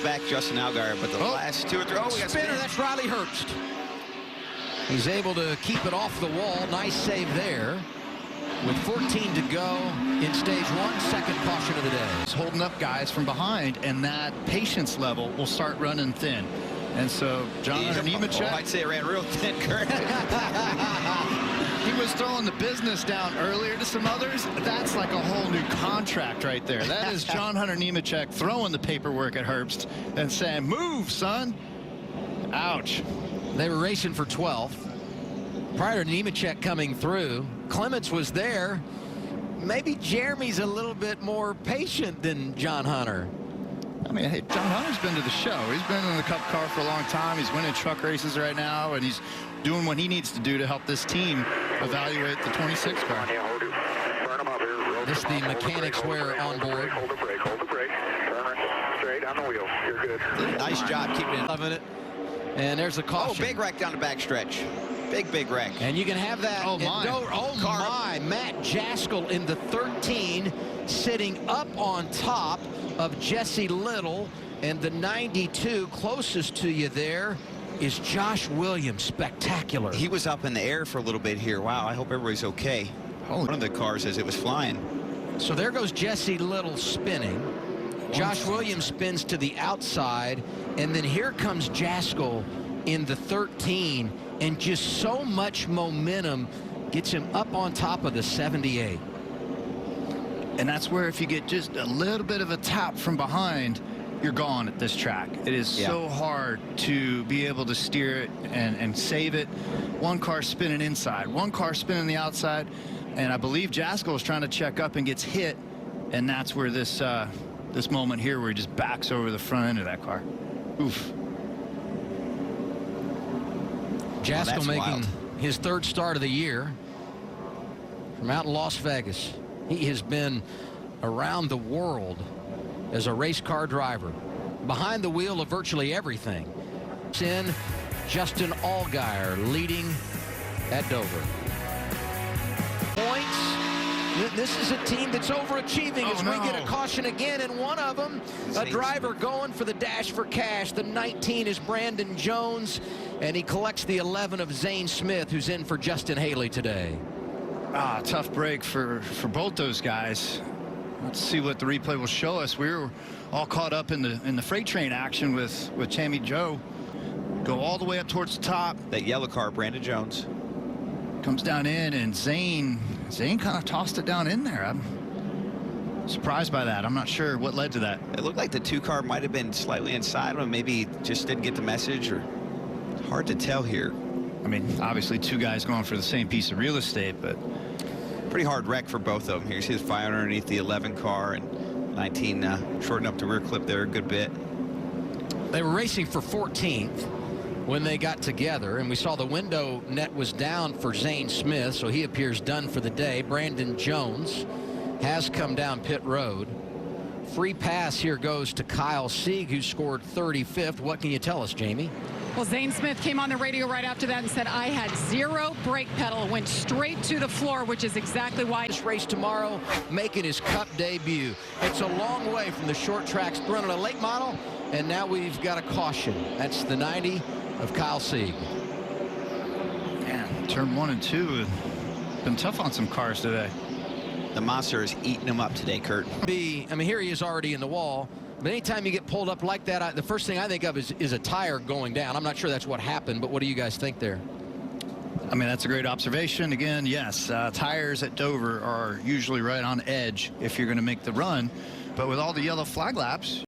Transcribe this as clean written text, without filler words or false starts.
back Justin Allgaier, but the last 2 or 3. Oh, we got spinner. That's Riley Herbst. He's able to keep it off the wall. Nice save there. With 14 to go in stage 1, second caution of the day. He's holding up guys from behind, and that patience level will start running thin. And so John Nemechek, I'd say it ran real thin, Kurt. He was throwing the business down earlier to some others. That's like a whole new contract right there. That is John Hunter Nemechek throwing the paperwork at Herbst and saying, "Move, son." Ouch. They were racing for 12th. Prior to Nemechek coming through, Clements was there. Maybe Jeremy's a little bit more patient than John Hunter. I mean, hey, John Hunter's been to the show. He's been in the Cup car for a long time. He's winning truck races right now, and he's doing what he needs to do to help this team evaluate the 26 car. This the mechanics wear on board. Hold the brake, hold the brake. Turn straight on the wheel. You're good. Nice job keeping it. Loving it. And there's the caution. Oh, big wreck down the backstretch. Big wreck. And you can have that. Oh, my. Oh, my. Matt Jaskell in the 13, sitting up on top of Jesse Little. And the 92 closest to you there is Josh Williams. Spectacular. He was up in the air for a little bit here. Wow, I hope everybody's okay. One of the cars as it was flying. So there goes Jesse Little spinning. Josh Williams spins to the outside. And then here comes Jaskell in the 13. And just so much momentum gets him up on top of the 78. And that's where if you get just a little bit of a tap from behind, you're gone at this track. It is so hard to be able to steer it and save it. One car spinning inside, one car spinning the outside. And I believe Jaskell is trying to check up and gets hit. And that's where this this moment here where he just backs over the front end of that car. Oof. Jaskell making wild. his 3rd start of the year from out in Las Vegas. He has been around the world as a race car driver, behind the wheel of virtually everything. In Justin Allgaier leading at Dover. Points. This is a team that's overachieving as we get a caution again, and one of them, a driver going for the dash for cash. The 19 is Brandon Jones, and he collects the 11 of Zane Smith, who's in for Justin Haley today. Tough break for both those guys. Let's see what the replay will show us. We were all caught up in the freight train action with Tammy Joe. Go all the way up towards the top. That yellow car, Brandon Jones. Comes down in, and Zane kind of tossed it down in there. I'm surprised by that. I'm not sure what led to that. It looked like the 2 car might have been slightly inside, or maybe just didn't get the message, or hard to tell here. I mean, obviously 2 guys going for the same piece of real estate, but pretty hard wreck for both of them. Here's his fire underneath the 11 car, and 19 shortened up the rear clip there a good bit. They were racing for 14th when they got together, and we saw the window net was down for Zane Smith, so he appears done for the day. Brandon Jones has come down pit road. Free pass here goes to Kyle Sieg, who scored 35th. What can you tell us, Jamie? Well, Zane Smith came on the radio right after that and said, I had 0 brake pedal, went straight to the floor, which is exactly why. This race tomorrow, making his Cup debut. It's a long way from the short tracks, running a late model, and now we've got a caution. That's the 90 of Kyle Sieg. Man, turn 1 and 2 have been tough on some cars today. The monster is eating them up today, Kurt. I mean, here he is already in the wall. But anytime you get pulled up like that, the first thing I think of is a tire going down. I'm not sure that's what happened, but what do you guys think there? I mean, that's a great observation. Again, yes, tires at Dover are usually right on edge if you're going to make the run. But with all the yellow flag laps,